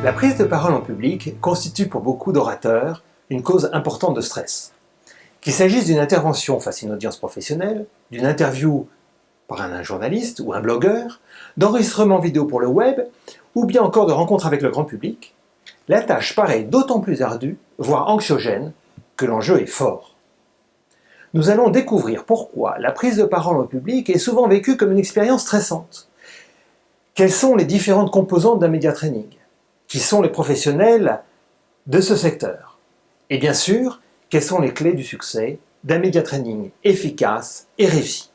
La prise de parole en public constitue pour beaucoup d'orateurs une cause importante de stress. Qu'il s'agisse d'une intervention face à une audience professionnelle, d'une interview par un journaliste ou un blogueur, d'enregistrement vidéo pour le web, ou bien encore de rencontres avec le grand public, la tâche paraît d'autant plus ardue, voire anxiogène, que l'enjeu est fort. Nous allons découvrir pourquoi la prise de parole en public est souvent vécue comme une expérience stressante. Quelles sont les différentes composantes d'un média training? Qui sont les professionnels de ce secteur? Et bien sûr, quelles sont les clés du succès d'un média training efficace et réussi?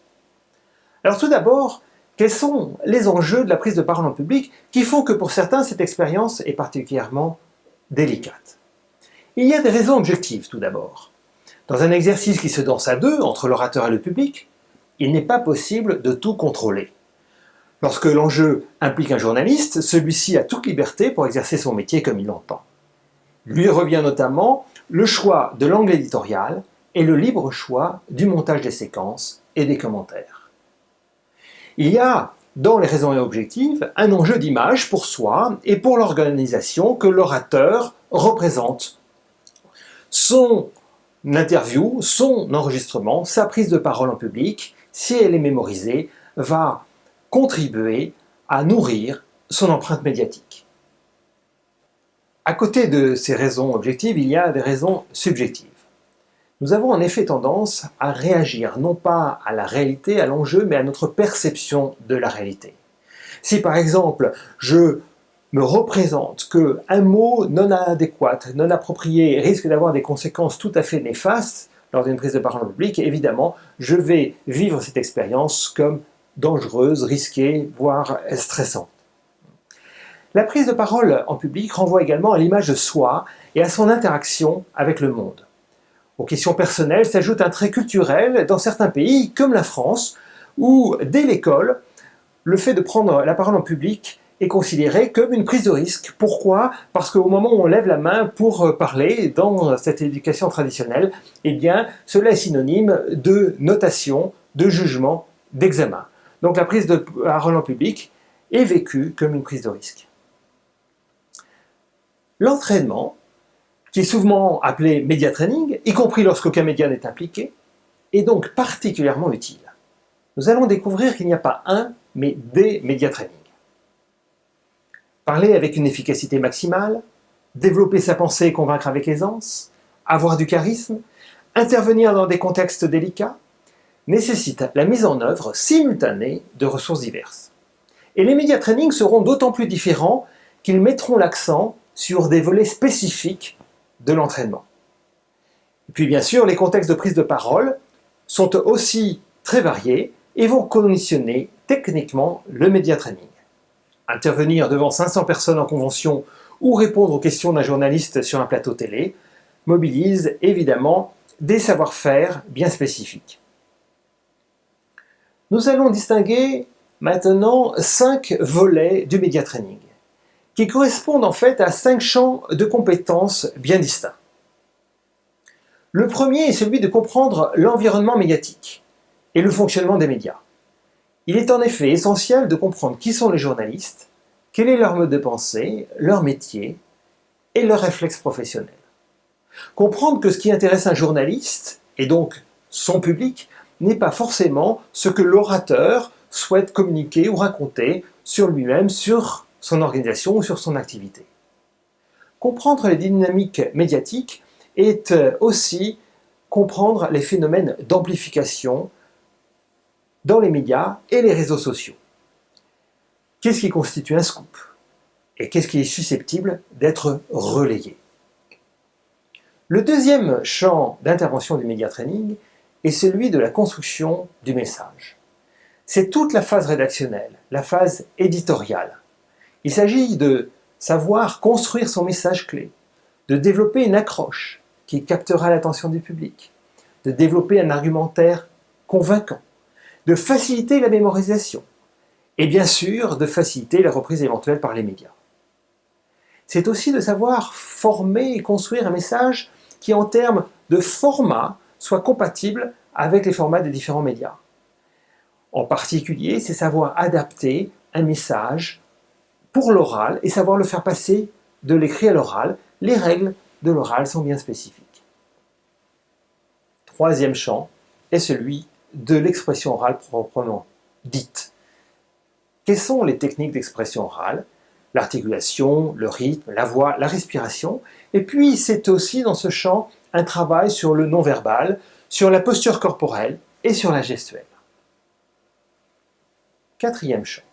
Alors tout d'abord, quels sont les enjeux de la prise de parole en public qui font que pour certains cette expérience est particulièrement délicate? Il y a des raisons objectives tout d'abord. Dans un exercice qui se danse à deux entre l'orateur et le public, il n'est pas possible de tout contrôler. Lorsque l'enjeu implique un journaliste, celui-ci a toute liberté pour exercer son métier comme il l'entend. Lui revient notamment le choix de l'angle éditorial et le libre choix du montage des séquences et des commentaires. Il y a, dans les raisons objectives, un enjeu d'image pour soi et pour l'organisation que l'orateur représente. Son interview, son enregistrement, sa prise de parole en public, si elle est mémorisée, va contribuer à nourrir son empreinte médiatique. À côté de ces raisons objectives, il y a des raisons subjectives. Nous avons en effet tendance à réagir non pas à la réalité, à l'enjeu, mais à notre perception de la réalité. Si par exemple, je me représente qu'un mot non adéquat, non approprié risque d'avoir des conséquences tout à fait néfastes lors d'une prise de parole en public, évidemment, je vais vivre cette expérience comme dangereuse, risquée, voire stressante. La prise de parole en public renvoie également à l'image de soi et à son interaction avec le monde. Aux questions personnelles s'ajoute un trait culturel dans certains pays, comme la France, où dès l'école, le fait de prendre la parole en public est considéré comme une prise de risque. Pourquoi? Parce qu'au moment où on lève la main pour parler dans cette éducation traditionnelle, eh bien, cela est synonyme de notation, de jugement, d'examen. Donc la prise de parole en public est vécue comme une prise de risque. L'entraînement, qui est souvent appelé média training, y compris lorsqu'aucun média n'est impliqué, est donc particulièrement utile. Nous allons découvrir qu'il n'y a pas un, mais des média training. Parler avec une efficacité maximale, développer sa pensée et convaincre avec aisance, avoir du charisme, intervenir dans des contextes délicats, nécessite la mise en œuvre simultanée de ressources diverses. Et les média training seront d'autant plus différents qu'ils mettront l'accent sur des volets spécifiques de l'entraînement. Et puis bien sûr, les contextes de prise de parole sont aussi très variés et vont conditionner techniquement le média training. Intervenir devant 500 personnes en convention ou répondre aux questions d'un journaliste sur un plateau télé mobilise évidemment des savoir-faire bien spécifiques. Nous allons distinguer maintenant 5 volets du média training, qui correspondent en fait à 5 champs de compétences bien distincts. Le premier est celui de comprendre l'environnement médiatique et le fonctionnement des médias. Il est en effet essentiel de comprendre qui sont les journalistes, quel est leur mode de pensée, leur métier et leurs réflexes professionnels. Comprendre que ce qui intéresse un journaliste, et donc son public, n'est pas forcément ce que l'orateur souhaite communiquer ou raconter sur lui-même, sur son organisation ou sur son activité. Comprendre les dynamiques médiatiques est aussi comprendre les phénomènes d'amplification dans les médias et les réseaux sociaux. Qu'est-ce qui constitue un scoop? Et qu'est-ce qui est susceptible d'être relayé? Le deuxième champ d'intervention du média training est celui de la construction du message. C'est toute la phase rédactionnelle, la phase éditoriale. Il s'agit de savoir construire son message clé, de développer une accroche qui captera l'attention du public, de développer un argumentaire convaincant, de faciliter la mémorisation et bien sûr de faciliter la reprise éventuelle par les médias. C'est aussi de savoir former et construire un message qui en termes de format soit compatible avec les formats des différents médias. En particulier, c'est savoir adapter un message pour l'oral et savoir le faire passer de l'écrit à l'oral. Les règles de l'oral sont bien spécifiques. Troisième champ est celui de l'expression orale proprement dite. Quelles sont les techniques d'expression orale? L'articulation, le rythme, la voix, la respiration. Et puis, c'est aussi dans ce champ un travail sur le non-verbal, sur la posture corporelle et sur la gestuelle. Quatrième champ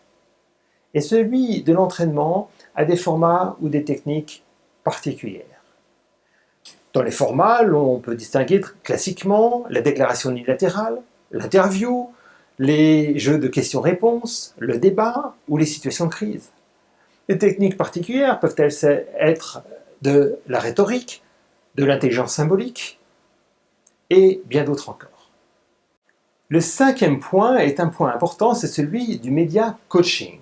est celui de l'entraînement à des formats ou des techniques particulières. Dans les formats, on peut distinguer classiquement la déclaration unilatérale, l'interview, les jeux de questions-réponses, le débat ou les situations de crise. Les techniques particulières peuvent-elles être de la rhétorique, de l'intelligence symbolique et bien d'autres encore. Le cinquième point est un point important, c'est celui du média coaching.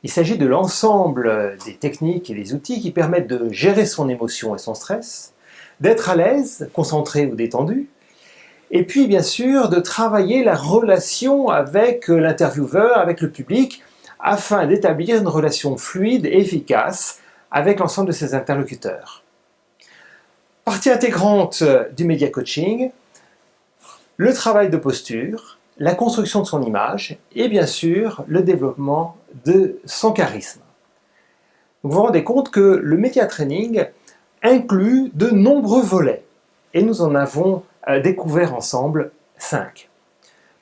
Il s'agit de l'ensemble des techniques et des outils qui permettent de gérer son émotion et son stress, d'être à l'aise, concentré ou détendu, et puis bien sûr de travailler la relation avec l'intervieweur, avec le public, afin d'établir une relation fluide et efficace avec l'ensemble de ses interlocuteurs. Partie intégrante du média coaching, le travail de posture, la construction de son image et bien sûr le développement de son charisme. Vous vous rendez compte que le média training inclut de nombreux volets et nous en avons découvert ensemble 5.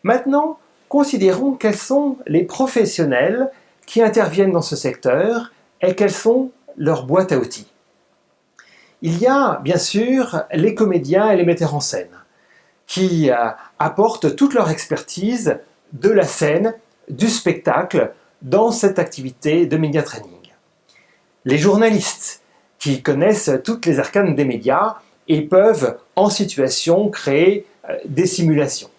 Maintenant, considérons quels sont les professionnels qui interviennent dans ce secteur et quelles sont leurs boîtes à outils. Il y a bien sûr les comédiens et les metteurs en scène qui apportent toute leur expertise de la scène, du spectacle dans cette activité de média training. Les journalistes qui connaissent toutes les arcanes des médias et peuvent en situation créer des simulations.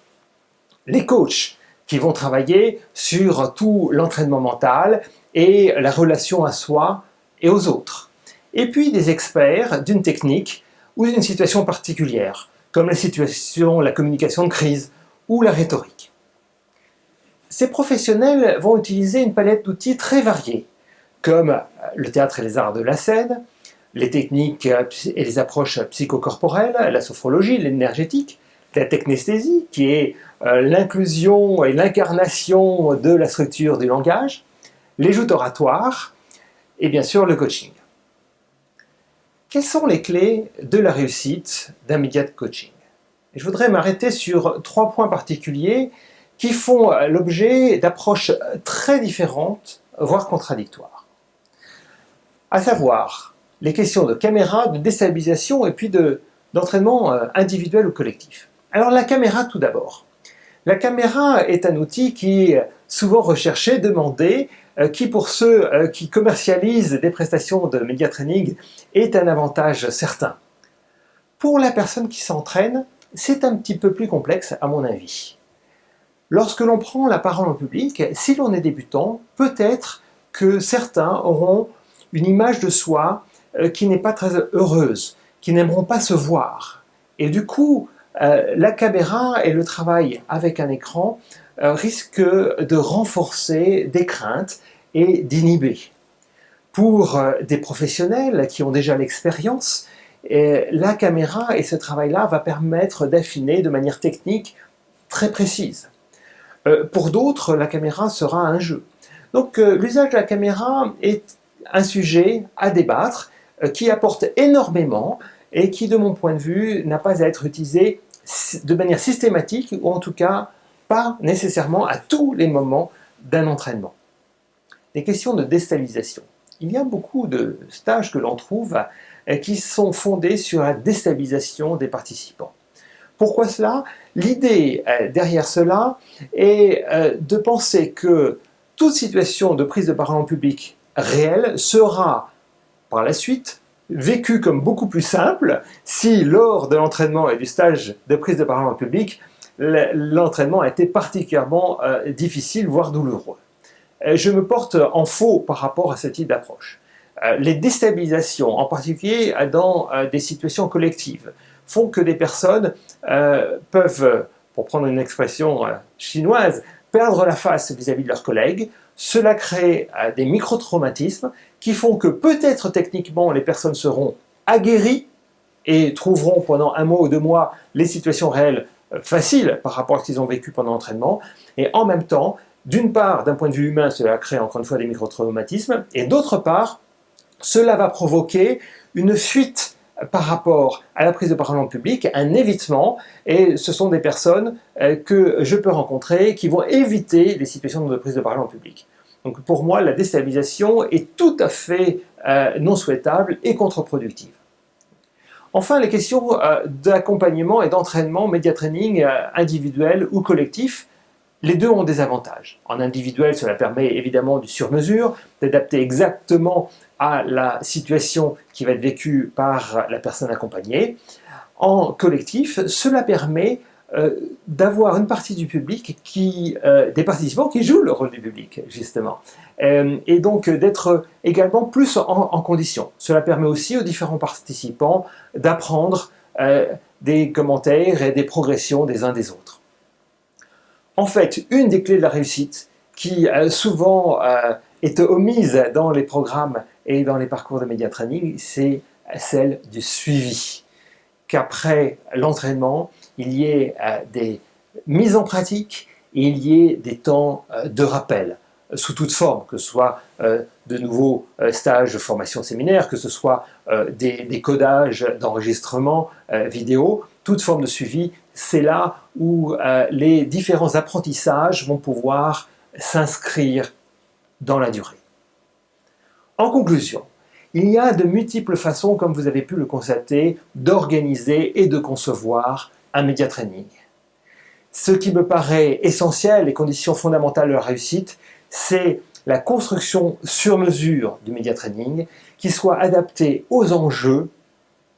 Les coachs qui vont travailler sur tout l'entraînement mental et la relation à soi et aux autres. Et puis des experts d'une technique ou d'une situation particulière, comme la communication de crise ou la rhétorique. Ces professionnels vont utiliser une palette d'outils très variés, comme le théâtre et les arts de la scène, les techniques et les approches psychocorporelles, la sophrologie, l'énergétique, la technesthésie, qui est l'inclusion et l'incarnation de la structure du langage, les joutes oratoires et bien sûr le coaching. Quelles sont les clés de la réussite d'un média de coaching? Je voudrais m'arrêter sur 3 points particuliers qui font l'objet d'approches très différentes, voire contradictoires. À savoir, les questions de caméra, de déstabilisation et puis d'entraînement individuel ou collectif. Alors la caméra tout d'abord. La caméra est un outil qui est souvent recherché, demandé, qui pour ceux qui commercialisent des prestations de média training est un avantage certain. Pour la personne qui s'entraîne, c'est un petit peu plus complexe à mon avis. Lorsque l'on prend la parole en public, si l'on est débutant, peut-être que certains auront une image de soi qui n'est pas très heureuse, qui n'aimeront pas se voir. Et du coup, la caméra et le travail avec un écran risquent de renforcer des craintes et d'inhiber. Pour des professionnels qui ont déjà l'expérience, la caméra et ce travail-là va permettre d'affiner de manière technique très précise. Pour d'autres, la caméra sera un jeu. Donc l'usage de la caméra est un sujet à débattre qui apporte énormément et qui, de mon point de vue, n'a pas à être utilisé de manière systématique ou en tout cas pas nécessairement à tous les moments d'un entraînement. Les questions de déstabilisation. Il y a beaucoup de stages que l'on trouve qui sont fondés sur la déstabilisation des participants. Pourquoi cela? L'idée derrière cela est de penser que toute situation de prise de parole en public réelle sera par la suite vécue comme beaucoup plus simple si lors de l'entraînement et du stage de prise de parole en public, l'entraînement a été particulièrement difficile, voire douloureux. Je me porte en faux par rapport à ce type d'approche. Les déstabilisations, en particulier dans des situations collectives, font que des personnes peuvent, pour prendre une expression chinoise, perdre la face vis-à-vis de leurs collègues, cela crée des micro-traumatismes qui font que peut-être techniquement les personnes seront aguerries et trouveront pendant 1 mois ou 2 mois les situations réelles faciles par rapport à ce qu'ils ont vécu pendant l'entraînement. Et en même temps, d'une part, d'un point de vue humain, cela crée encore une fois des micro-traumatismes, et d'autre part, cela va provoquer une fuite par rapport à la prise de parole en public, un évitement, et ce sont des personnes que je peux rencontrer qui vont éviter les situations de prise de parole en public. Donc pour moi, la déstabilisation est tout à fait non souhaitable et contre-productive. Enfin, les questions d'accompagnement et d'entraînement, média training individuel ou collectif, les deux ont des avantages. En individuel, cela permet évidemment du sur-mesure, d'adapter exactement à la situation qui va être vécue par la personne accompagnée. En collectif, cela permet d'avoir une partie du public, des participants qui jouent le rôle du public, justement. Et donc d'être également plus en condition. Cela permet aussi aux différents participants d'apprendre des commentaires et des progressions des uns des autres. En fait, une des clés de la réussite, qui souvent est omise dans les programmes et dans les parcours de média training, c'est celle du suivi. Qu'après l'entraînement, il y ait des mises en pratique et il y ait des temps de rappel, sous toute forme, que ce soit de nouveaux stages de formation séminaire, que ce soit des codages d'enregistrement vidéo, toute forme de suivi, c'est là où les différents apprentissages vont pouvoir s'inscrire dans la durée. En conclusion, il y a de multiples façons, comme vous avez pu le constater, d'organiser et de concevoir un média training. Ce qui me paraît essentiel, les conditions fondamentales de la réussite, c'est la construction sur mesure du média training qui soit adapté aux enjeux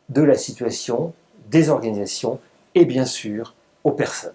de la situation, des organisations et bien sûr aux personnes.